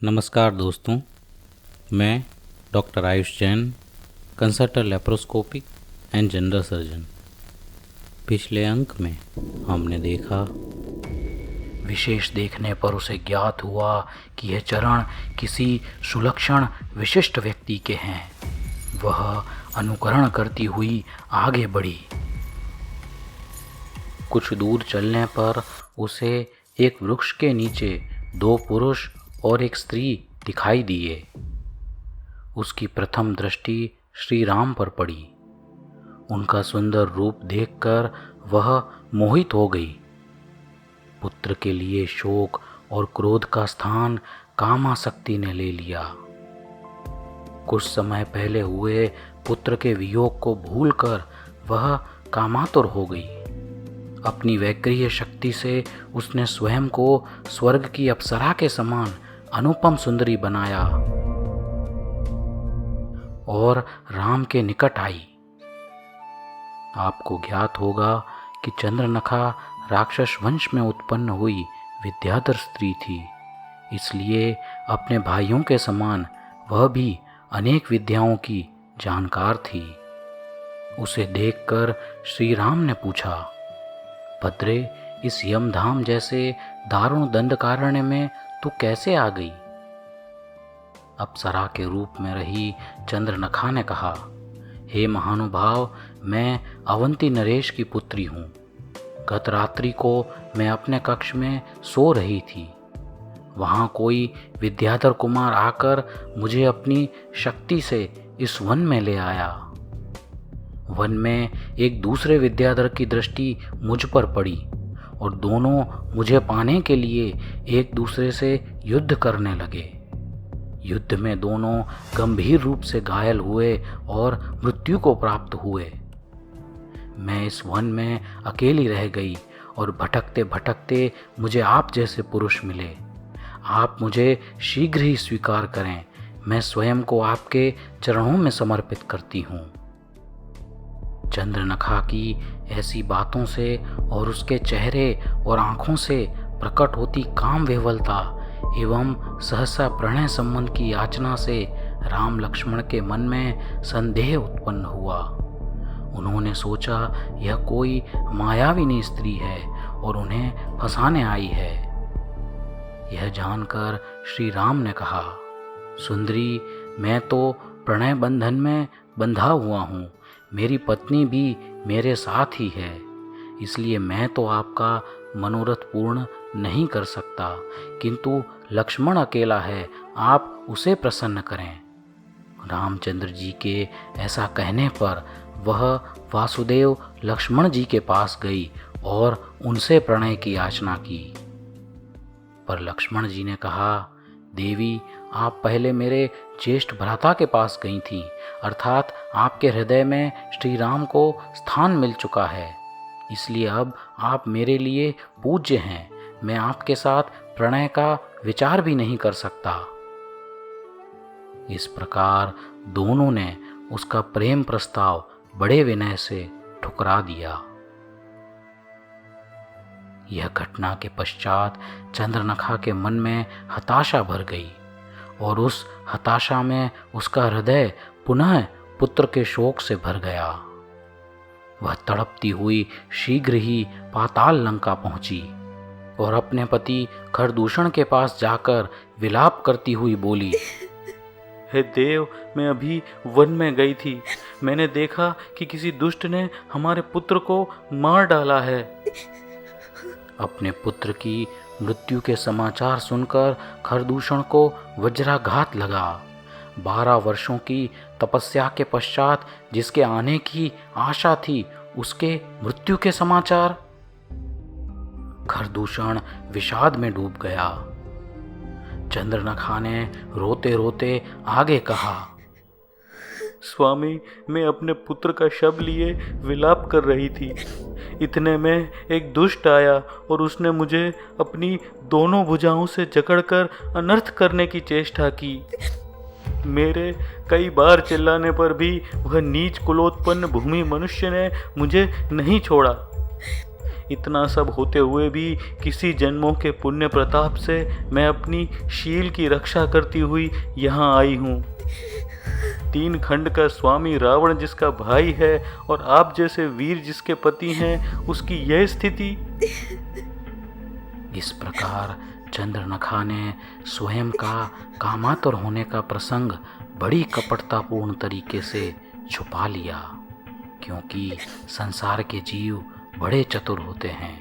नमस्कार दोस्तों, मैं doctor Ayush Jain, consultant laparoscopic and general surgeon. पिछले अंक में हमने देखा, विशेष देखने पर उसे ज्ञात हुआ कि यह चरण किसी सुलक्षण विशिष्ट व्यक्ति के हैं। वह अनुकरण करती हुई आगे बढ़ी। कुछ दूर चलने पर उसे एक वृक्ष के नीचे 2 पुरुष और एक स्त्री दिखाई दिए। उसकी प्रथम दृष्टि श्री राम पर पड़ी। उनका सुंदर रूप देखकर वह मोहित हो गई। पुत्र के लिए शोक और क्रोध का स्थान कामासक्ति ने ले लिया। कुछ समय पहले हुए पुत्र के वियोग को भूलकर वह कामातुर हो गई। अपनी वैक्रिय शक्ति से उसने स्वयं को स्वर्ग की अप्सरा के समान अनुपम सुंदरी बनाया और राम के निकट आई। आपको ज्ञात होगा कि चंद्रनखा राक्षस वंश में उत्पन्न हुई विद्याधर स्त्री थी। इसलिए अपने भाइयों के समान वह भी अनेक विद्याओं की जानकार थी। उसे देखकर श्री राम ने पूछा, भद्रे, इस यमधाम जैसे दारुण दंडकारण्य में तू कैसे आ गई? अप्सरा के रूप में रही चंद्रनखा ने कहा, हे महानुभाव, मैं अवंती नरेश की पुत्री हूँ। गत रात्रि को मैं अपने कक्ष में सो रही थी। वहाँ कोई विद्याधर कुमार आकर मुझे अपनी शक्ति से इस वन में ले आया। वन में एक दूसरे विद्याधर की दृष्टि मुझ पर पड़ी और दोनों मुझे पाने के लिए एक दूसरे से युद्ध करने लगे। युद्ध में दोनों गंभीर रूप से घायल हुए और मृत्यु को प्राप्त हुए। मैं इस वन में अकेली रह गई और भटकते भटकते मुझे आप जैसे पुरुष मिले। आप मुझे शीघ्र ही स्वीकार करें। मैं स्वयं को आपके चरणों में समर्पित करती हूँ। चंद्रनखा की ऐसी बातों से और उसके चेहरे और आंखों से प्रकट होती काम विह्वलता एवं सहसा प्रणय संबंध की याचना से राम लक्ष्मण के मन में संदेह उत्पन्न हुआ। उन्होंने सोचा यह कोई मायाविनी स्त्री है और उन्हें फंसाने आई है। यह जानकर श्री राम ने कहा, सुंदरी, मैं तो प्रणय बंधन में बंधा हुआ हूँ। मेरी पत्नी भी मेरे साथ ही है, इसलिए मैं तो आपका मनोरथ पूर्ण नहीं कर सकता, किंतु लक्ष्मण अकेला है, आप उसे प्रसन्न करें। रामचंद्र जी के ऐसा कहने पर वह वासुदेव लक्ष्मण जी के पास गई और उनसे प्रणय की याचना की। पर लक्ष्मण जी ने कहा, देवी, आप पहले मेरे ज्येष्ठ भ्राता के पास गई थीं, अर्थात आपके हृदय में श्री राम को स्थान मिल चुका है। इसलिए अब आप मेरे लिए पूज्य हैं। मैं आपके साथ प्रणय का विचार भी नहीं कर सकता। इस प्रकार दोनों ने उसका प्रेम प्रस्ताव बड़े विनय से ठुकरा दिया। यह घटना के पश्चात चंद्रनखा के मन में हताशा भर गई और उस हताशा में उसका हृदय पुनः पुत्र के शोक से भर गया। वह तड़पती हुई शीघ्र ही पाताल लंका पहुंची और अपने पति खरदूषण के पास जाकर विलाप करती हुई बोली, हे देव, मैं अभी वन में गई थी। मैंने देखा कि किसी दुष्ट ने हमारे पुत्र को मार डाला है। अपने पुत्र की मृत्यु के समाचार सुनकर खरदूषण को वज्राघात लगा। 12 वर्षों की तपस्या के पश्चात जिसके आने की आशा थी, उसके मृत्यु के समाचार। खरदूषण विषाद में डूब गया। चंद्रनखा ने रोते रोते आगे कहा, स्वामी, मैं अपने पुत्र का शव लिए विलाप कर रही थी। इतने में एक दुष्ट आया और उसने मुझे अपनी दोनों भुजाओं से जकड़कर अनर्थ करने की चेष्टा की। मेरे कई बार चिल्लाने पर भी वह नीच कुलोत्पन्न भूमि मनुष्य ने मुझे नहीं छोड़ा। इतना सब होते हुए भी किसी जन्मों के पुण्य प्रताप से मैं अपनी शील की रक्षा करती हुई यहाँ आई हूँ। 3 खंड का स्वामी रावण जिसका भाई है और आप जैसे वीर जिसके पति हैं, उसकी यह स्थिति। इस प्रकार चंद्रनखा ने स्वयं का कामातुर होने का प्रसंग बड़ी कपटतापूर्ण तरीके से छुपा लिया, क्योंकि संसार के जीव बड़े चतुर होते हैं।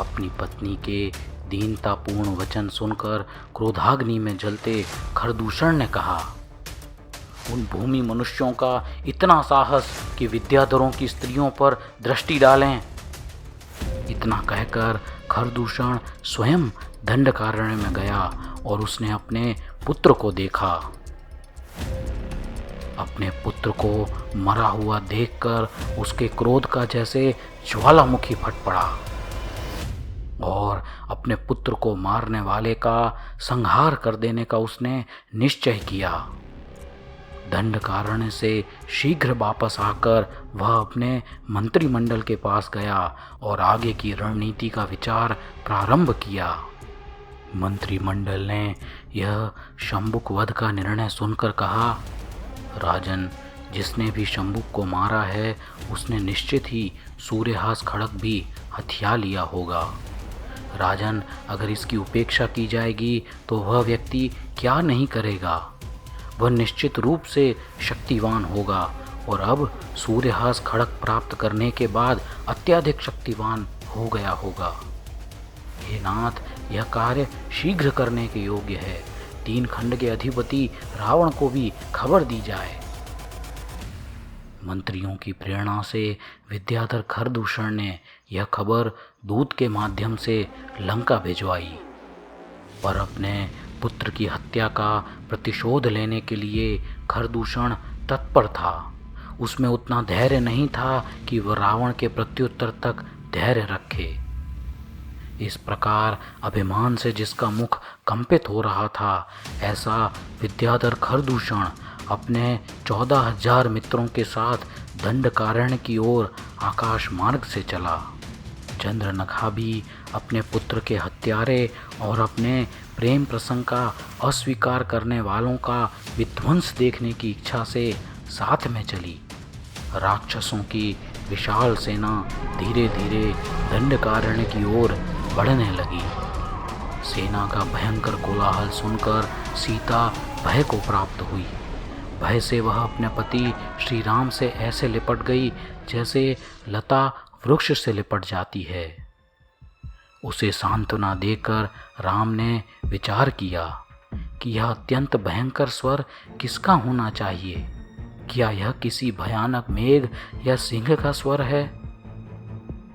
अपनी पत्नी के दीनतापूर्ण वचन सुनकर क्रोधाग्नि में जलते खरदूषण ने कहा, उन भूमि मनुष्यों का इतना साहस कि विद्याधरों की स्त्रियों पर दृष्टि डालें। इतना कहकर खरदूषण स्वयं दंडकारण्य में गया और उसने अपने पुत्र को देखा। अपने पुत्र को मरा हुआ देखकर उसके क्रोध का जैसे ज्वालामुखी फट पड़ा और अपने पुत्र को मारने वाले का संहार कर देने का उसने निश्चय किया। दंडकारण्य से शीघ्र वापस आकर वह अपने मंत्रिमंडल के पास गया और आगे की रणनीति का विचार प्रारंभ किया। मंत्रिमंडल ने यह शंबुक वध का निर्णय सुनकर कहा, राजन, जिसने भी शंबुक को मारा है उसने निश्चित ही सूर्यहास खड्ग भी हथिया लिया होगा। राजन, अगर इसकी उपेक्षा की जाएगी तो वह व्यक्ति क्या नहीं करेगा। वह निश्चित रूप से शक्तिवान होगा और अब सूर्यहास खड्ग प्राप्त करने के बाद अत्यधिक शक्तिवान हो गया होगा। हे नाथ, यह कार्य शीघ्र करने के योग्य है। 3 खंड के अधिपति रावण को भी खबर दी जाए। मंत्रियों की प्रेरणा से विद्याधर खरदूषण ने यह खबर दूत के माध्यम से लंका भिजवाई, पर अपने पुत्र की हत्या का प्रतिशोध लेने के लिए खरदूषण तत्पर था। उसमें उतना धैर्य नहीं था कि वह रावण के प्रत्युत्तर तक धैर्य रखे। इस प्रकार अभिमान से जिसका मुख कंपित हो रहा था, ऐसा विद्याधर खरदूषण अपने 14,000 मित्रों के साथ दंडकारण्य की ओर आकाश मार्ग से चला। चंद्रनखा भी अपने पुत्र के हत्यारे और अपने प्रेम प्रसंग का अस्वीकार करने वालों का विध्वंस देखने की इच्छा से साथ में चली। राक्षसों की विशाल सेना धीरे धीरे दंडकारण्य की ओर बढ़ने लगी। सेना का भयंकर कोलाहल सुनकर सीता भय को प्राप्त हुई। भय से वह अपने पति श्री राम से ऐसे लिपट गई जैसे लता वृक्ष से लिपट जाती है। उसे सांत्वना देकर राम ने विचार किया कि यह अत्यंत भयंकर स्वर किसका होना चाहिए। क्या यह किसी भयानक मेघ या सिंह का स्वर है?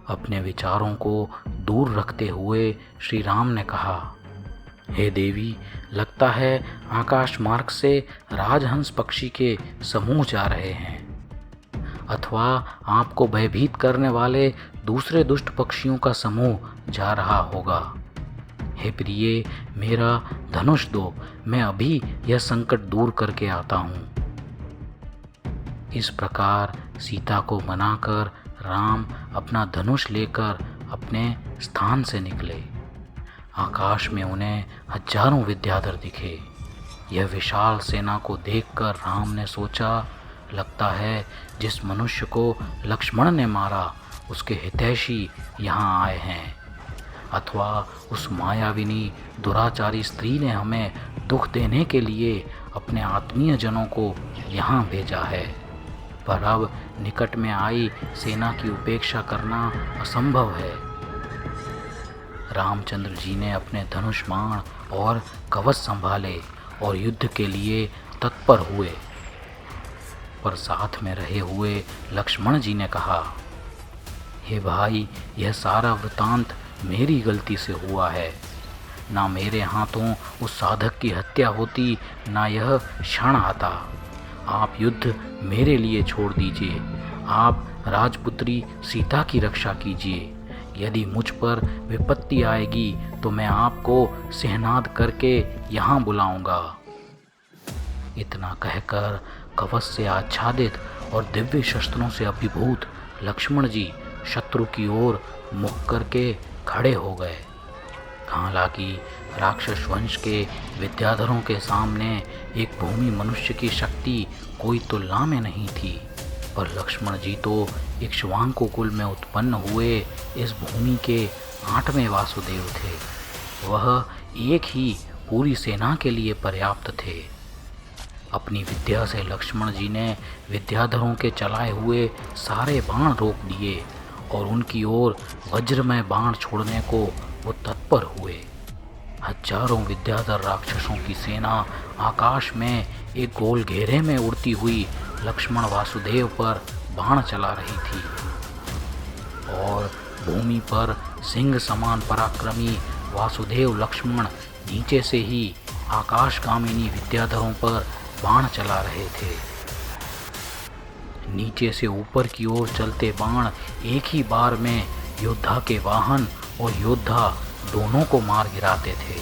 अपने विचारों को दूर रखते हुए श्री राम ने कहा, हे देवी, लगता है आकाश मार्ग से राजहंस पक्षी के समूह जा रहे हैं, अथवा आपको भयभीत करने वाले दूसरे दुष्ट पक्षियों का समूह जा रहा होगा। हे प्रिय, मेरा धनुष दो, मैं अभी यह संकट दूर करके आता हूँ। इस प्रकार सीता को मनाकर राम अपना धनुष लेकर अपने स्थान से निकले। आकाश में उन्हें हजारों विद्याधर दिखे। यह विशाल सेना को देखकर राम ने सोचा, लगता है जिस मनुष्य को लक्ष्मण ने मारा उसके हितैषी यहाँ आए हैं, अथवा उस मायाविनी दुराचारी स्त्री ने हमें दुख देने के लिए अपने आत्मीय जनों को यहाँ भेजा है। पर अब निकट में आई सेना की उपेक्षा करना असंभव है। रामचंद्र जी ने अपने धनुष बाण और कवच संभाले और युद्ध के लिए तत्पर हुए। पर साथ में रहे हुए लक्ष्मण जी ने कहा, हे भाई, यह सारा वृतांत मेरी गलती से हुआ है। ना मेरे हाथों उस साधक की हत्या होती, ना यह क्षण आता। आप युद्ध मेरे लिए छोड़ दीजिए। आप राजपुत्री सीता की रक्षा कीजिए। यदि मुझ पर विपत्ति आएगी तो मैं आपको सिंहनाद करके यहाँ बुलाऊंगा। इतना कहकर कवच से आच्छादित और दिव्य शस्त्रों से अभिभूत लक्ष्मण जी शत्रु की ओर मुख करके खड़े हो गए। हालांकि राक्षस वंश के विद्याधरों के सामने एक भूमि मनुष्य की शक्ति कोई तुलना में नहीं थी, पर लक्ष्मण जी तो इक्ष्वाकु कुल में उत्पन्न हुए इस भूमि के 8वें वासुदेव थे। वह एक ही पूरी सेना के लिए पर्याप्त थे। अपनी विद्या से लक्ष्मण जी ने विद्याधरों के चलाए हुए सारे बाण रोक दिए और उनकी ओर वज्रमय बाण छोड़ने को वो तत्पर हुए। हजारों विद्याधर राक्षसों की सेना आकाश में एक गोल घेरे में उड़ती हुई लक्ष्मण वासुदेव पर बाण चला रही थी और भूमि पर सिंह समान पराक्रमी वासुदेव लक्ष्मण नीचे से ही आकाशगामिनी विद्याधरों पर बाण चला रहे थे। नीचे से ऊपर की ओर चलते बाण एक ही बार में योद्धा के वाहन और योद्धा दोनों को मार गिराते थे।